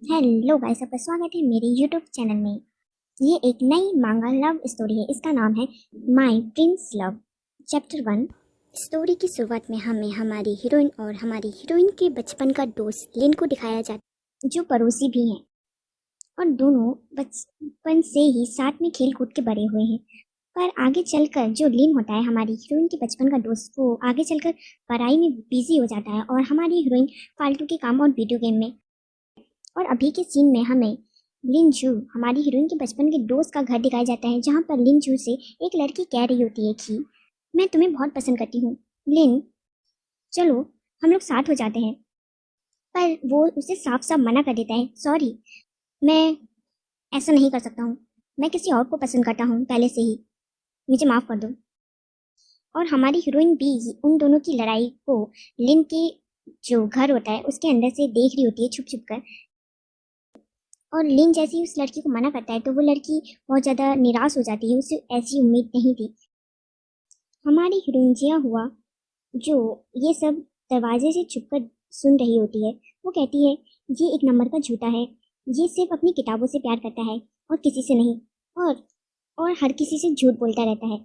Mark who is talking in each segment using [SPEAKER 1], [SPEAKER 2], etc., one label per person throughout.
[SPEAKER 1] Hello guys, आपका स्वागत है मेरे यूट्यूब चैनल में। ये एक नई मांगा लव स्टोरी है। इसका नाम है my Prince love chapter 1। Story की शुरुआत में हमें हमारी हीरोइन और हमारी हीरोइन के बचपन का दोस्त लिन को दिखाया जाता है, जो पड़ोसी भी हैं और दोनों बचपन से ही साथ में खेल कूद के बड़े हुए हैं। पर आगे चलकर जो लिन होता है, हमारी हीरोइन के बचपन का दोस्त, वो आगे चलकर पढ़ाई में बिजी हो जाता है और हमारी हीरोइन फालतू के काम और वीडियो गेम में। और अभी के सीन में हमें लिन जू, हमारी हीरोइन के बचपन के दोस्त का घर दिखाया जाता है, जहाँ पर लिन जू से एक लड़की कह रही होती है कि मैं तुम्हें बहुत पसंद करती हूँ लिन, चलो हम लोग साथ हो जाते हैं। पर वो उसे साफ साफ मना कर देता है, सॉरी, मैं ऐसा नहीं कर सकता हूँ, मैं किसी और को पसंद करता हूँ पहले से ही, मुझे माफ़ कर दो। और हमारी हीरोइन भी उन दोनों की लड़ाई को लिन के जो घर होता है उसके अंदर से देख रही होती है छुप छुप कर। और लिन जैसे ही उस लड़की को मना करता है तो वो लड़की बहुत ज़्यादा निराश हो जाती है, उसे ऐसी उम्मीद नहीं थी। हमारी हीरोइन जिया हुआ, जो ये सब दरवाजे से छुपकर सुन रही होती है, वो कहती है ये एक नंबर का झूठा है, ये सिर्फ अपनी किताबों से प्यार करता है और किसी से नहीं, और हर किसी से झूठ बोलता रहता है।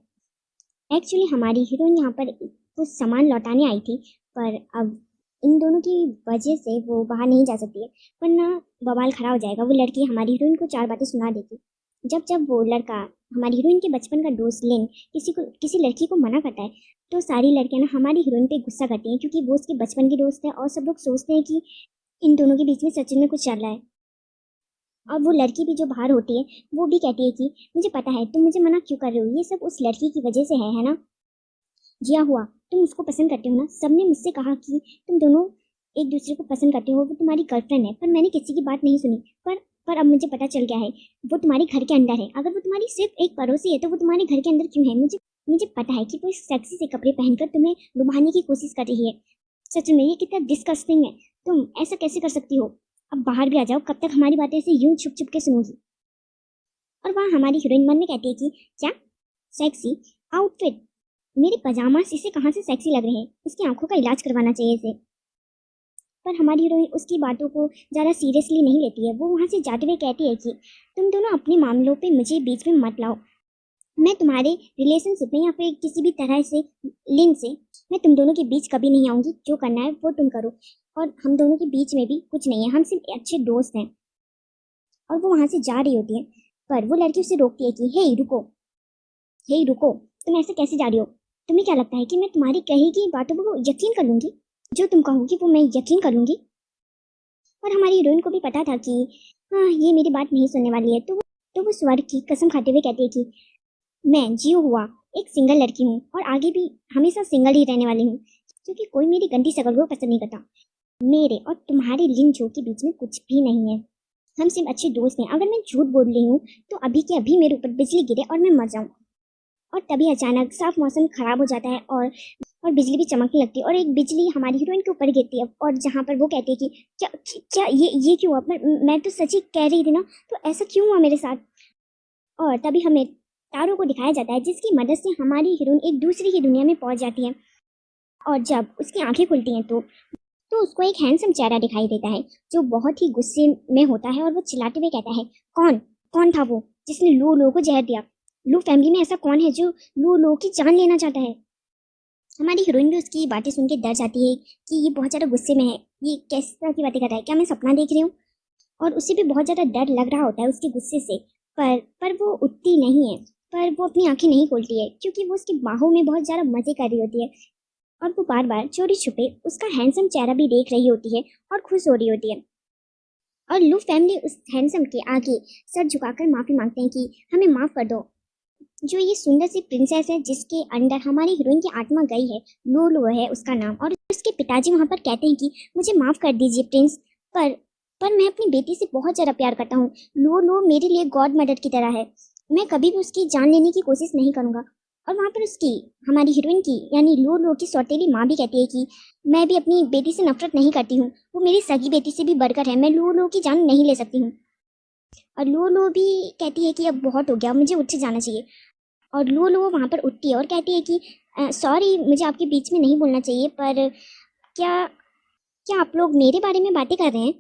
[SPEAKER 1] एक्चुअली हमारी हीरोइन यहाँ पर कुछ सामान लौटाने आई थी, पर अब इन दोनों की वजह से वो बाहर नहीं जा सकती है, वरना बवाल खड़ा हो जाएगा। वो लड़की हमारी हीरोइन को 4 बातें सुना देती। जब जब वो लड़का, हमारी हीरोइन के बचपन का दोस्त लिन, किसी लड़की को मना करता है, तो सारी लड़कियां ना हमारी हीरोइन पे गुस्सा करती हैं, क्योंकि वो उसके बचपन की दोस्त है और सब लोग सोचते हैं कि इन दोनों के बीच में सच में कुछ चल रहा है। और वो लड़की भी जो बाहर होती है, वो भी कहती है कि मुझे पता है तुम मुझे मना क्यों कर रहे हो, ये सब उस लड़की की वजह से है ना। जिया हुआ, तुम उसको पसंद करते हो ना, सबने मुझसे कहा कि तुम दोनों एक दूसरे को पसंद करते हो, वो तुम्हारी गर्लफ्रेंड है, पर मैंने किसी की बात नहीं सुनी। पर अब मुझे पता चल गया है, वो तुम्हारे घर के अंदर है। अगर वो तुम्हारी सिर्फ एक पड़ोसी है तो वो तुम्हारे घर के अंदर क्यों है? मुझे मुझे पता है कि वो सेक्सी से कपड़े पहनकर तुम्हें लुभाने की कोशिश कर रही है। सच में ये कितना डिस्कस्टिंग है, तुम ऐसा कैसे कर सकती हो? अब बाहर भी आ जाओ, कब तक हमारी बातें ऐसे यूं छुप छुप के सुनोगी? और वहाँ हमारी हीरोइन मन में कहती है कि क्या सेक्सी आउटफिट, मेरे पजामास इसे कहाँ से सेक्सी लग रहे हैं, इसकी आंखों का इलाज करवाना चाहिए इसे। पर हमारी हीरोइन उसकी बातों को ज़्यादा सीरियसली नहीं लेती है। वो वहाँ से जाते हुए कहती है कि तुम दोनों अपने मामलों पे मुझे बीच में मत लाओ, मैं तुम्हारे रिलेशनशिप में या फिर किसी भी तरह से लिंक से मैं तुम दोनों के बीच कभी नहीं आऊँगी। जो करना है वो तुम करो, और हम दोनों के बीच में भी कुछ नहीं है, हम सिर्फ अच्छे दोस्त हैं। और वो वहाँ से जा रही होती है, पर वो लड़की उसे रोकती है कि हे रुको, हे रुको, तुम ऐसे कैसे जा रही हो? तुम्हें क्या लगता है कि मैं तुम्हारी कही की बातों को यकीन कर लूंगी? जो तुम कहोगी वो मैं यकीन कर लूंगी? और हमारी हीरोइन को भी पता था कि हाँ, ये मेरी बात नहीं सुनने वाली है, तो वो स्वर्ग की कसम खाते हुए कहती है कि मैं जियो हुआ एक सिंगल लड़की हूँ और आगे भी हमेशा सिंगल ही रहने वाली हूँ, क्योंकि कोई मेरी गंदी शकल को पसंद नहीं करता। मेरे और तुम्हारे लिन जो के बीच में कुछ भी नहीं है, हम सिर्फ अच्छे दोस्त हैं। अगर मैं झूठ बोल रही हूँ तो अभी के अभी मेरे ऊपर बिजली गिरे और मैं मर जाऊँ। और तभी अचानक साफ मौसम खराब हो जाता है और बिजली भी चमकने लगती है, और एक बिजली हमारी हीरोइन के ऊपर गिरती है, और जहाँ पर वो कहती है कि क्या क्या ये क्यों हुआ? मैं तो सच ही कह रही थी ना, तो ऐसा क्यों हुआ मेरे साथ? और तभी हमें तारों को दिखाया जाता है, जिसकी मदद से हमारी हीरोइन एक दूसरी ही दुनिया में पहुंच जाती है। और जब उसकी आंखें खुलती हैं तो उसको एक हैंडसम चेहरा दिखाई देता है, जो बहुत ही गुस्से में होता है, और वो चिल्लाते हुए कहता है, कौन कौन था वो जिसने लू लो को जहर दिया? लू फैमिली में ऐसा कौन है जो लू लो की जान लेना चाहता है? हमारी हीरोइन भी उसकी बातें सुन के डर जाती है कि ये बहुत ज़्यादा गुस्से में है, ये किस तरह की बातें कर रहा है, क्या मैं सपना देख रही हूँ? और उसे भी बहुत ज़्यादा डर लग रहा होता है उसके गुस्से से। पर वो उठती नहीं है, पर वो अपनी आंखें नहीं खोलती है, क्योंकि वो उसकी बाहों में बहुत ज़्यादा मजे कर रही होती है, और वो बार बार चोरी छुपे उसका हैंडसम चेहरा भी देख रही होती है और खुश हो रही होती है। और लू फैमिली उस हैंडसम के आगे सर झुकाकर माफी मांगते हैं कि हमें माफ कर दो। जो ये सुंदर सी प्रिंसेस है जिसके अंदर हमारी हीरोइन की आत्मा गई है, लू है उसका नाम, और उसके पिताजी वहां पर कहते हैं कि मुझे माफ कर दीजिए प्रिंस, पर पर मैं अपनी बेटी से बहुत ज्यादा प्यार करता हूँ। लू मेरे लिए गॉड मदर की तरह है, मैं कभी भी उसकी जान लेने की कोशिश नहीं करूंगा। और वहां पर उसकी, हमारी हीरोइन की यानी लू की सौतेली माँ भी कहती है कि मैं भी अपनी बेटी से नफरत नहीं करती हूँ, वो मेरी सगी बेटी से भी बढ़कर है, मैं लू की जान नहीं ले सकती हूँ। और लू भी कहती है कि अब बहुत हो गया, मुझे उठ से जाना चाहिए। और लू वहाँ पर उठती है और कहती है कि सॉरी, मुझे आपके बीच में नहीं बोलना चाहिए, पर क्या क्या आप लोग मेरे बारे में बातें कर रहे हैं?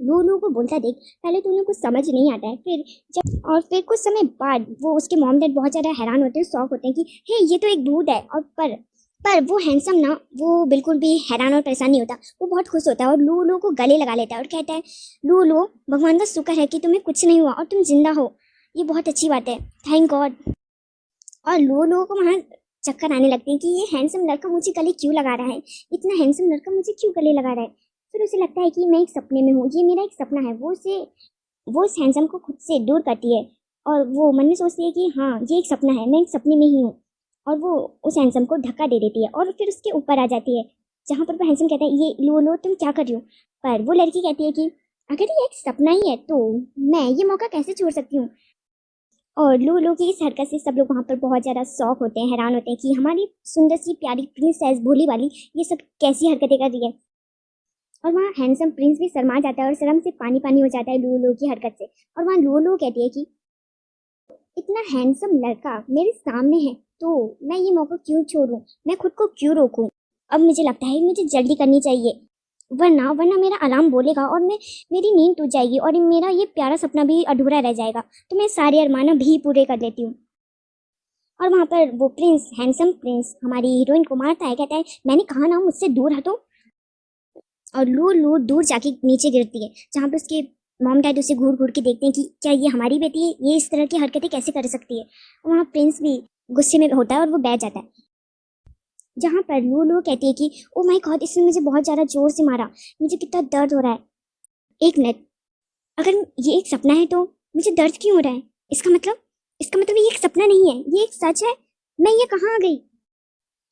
[SPEAKER 1] लू को बोलता देख पहले तो उन्हें कुछ समझ नहीं आता है, फिर कुछ समय बाद वो उसके मॉम डैड बहुत ज़्यादा हैरान होते हैं, शॉक होते हैं कि हे ये तो एक भूत है। और पर वो हैंडसम ना वो बिल्कुल भी हैरान और परेशान नहीं होता, वो बहुत खुश होता है और लू को गले लगा लेता है और कहता है लू भगवान का शुक्र है कि तुम्हें कुछ नहीं हुआ और तुम जिंदा हो, ये बहुत अच्छी बात है, थैंक गॉड। और लू को वहाँ चक्कर आने लगते हैं कि ये हैंडसम लड़का मुझे गले क्यों लगा रहा है, इतना हैंडसम लड़का मुझे क्यों गले लगा रहा है। फिर उसे लगता है कि मैं एक सपने में हूँ, ये मेरा एक सपना है। वो उस हैंडसम को खुद से दूर करती है और वो मन में सोचती है कि हाँ ये एक सपना है, मैं एक सपने में ही हूँ। और वो उस हैंडसम को धक्का दे देती है और फिर उसके ऊपर आ जाती है, जहाँ पर वो हैंडसम कहता है ये लो तुम क्या कर रही हो। पर वो लड़की कहती है कि अगर ये एक सपना ही है तो मैं ये मौका कैसे छोड़ सकती हूँ। और लू की इस हरकत से सब लोग वहाँ पर बहुत ज़्यादा शौक होते हैं, हैरान होते हैं कि हमारी सुंदर सी प्यारी प्रिंसेस भोली वाली ये सब कैसी हरकतें कर रही है। और वहाँ हैंडसम प्रिंस भी शर्मा जाता है और शर्म से पानी पानी हो जाता है लू की हरकत से। और वहाँ लू कहती है कि इतना हैंडसम लड़का मेरे सामने है तो मैं ये मौका क्यों छोड़ूं, मैं खुद को क्यों रोकूं। अब मुझे लगता है मुझे जल्दी करनी चाहिए, वरना मेरा अलार्म बोलेगा और मेरी नींद टूट जाएगी और मेरा ये प्यारा सपना भी अधूरा रह जाएगा। तो मैं सारे अरमान भी पूरे कर लेती हूँ। और वहाँ पर वो प्रिंस, हैंडसम प्रिंस हमारी हीरोइन को मारता है, कहता है मैंने कहा ना मुझसे दूर हटो। और लू दूर जाके नीचे गिरती है, जहाँ पर उसके मॉम डैड उसे घूर के देखते हैं कि क्या ये हमारी बेटी है, ये इस तरह की हरकतें कैसे कर सकती है। वहाँ प्रिंस भी गुस्से में होता है और वो बैठ जाता है, जहाँ पर लू कहती है कि ओ माय गॉड इसने मुझे बहुत ज़्यादा जोर से मारा, मुझे कितना दर्द हो रहा है। एक मिनट, अगर ये एक सपना है तो मुझे दर्द क्यों हो रहा है, इसका मतलब ये एक सपना नहीं है, ये एक सच है। मैं ये कहाँ आ गई।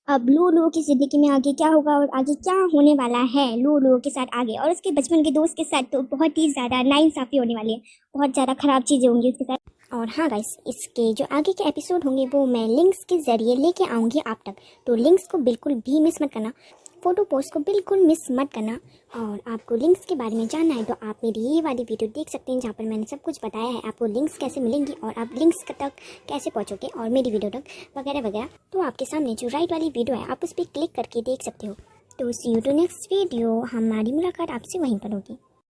[SPEAKER 1] अब लू की जिंदगी में आगे क्या होगा और आगे क्या होने वाला है लू के साथ आगे, और उसके बचपन के दोस्त के साथ तो बहुत ही ज़्यादा नाइंसाफ़ी होने वाली है, बहुत ज़्यादा ख़राब चीज़ें होंगी उसके साथ। और हाँ गाइस, इसके जो आगे के एपिसोड होंगे वो मैं लिंक्स के ज़रिए लेके आऊँगी आप तक, तो लिंक्स को बिल्कुल भी मिस मत करना, फोटो पोस्ट को बिल्कुल मिस मत करना। और आपको लिंक्स के बारे में जानना है तो आप मेरी ये वाली वीडियो देख सकते हैं, जहाँ पर मैंने सब कुछ बताया है आपको लिंक्स कैसे मिलेंगी और आप लिंक्स तक कैसे पहुँचोगे और मेरी वीडियो तक वगैरह वगैरह। तो आपके सामने जो राइट वाली वीडियो है आप उस पर क्लिक करके देख सकते हो। तो सी यू टू नेक्स्ट वीडियो, हमारी मुलाकात आपसे वहीं पर होगी।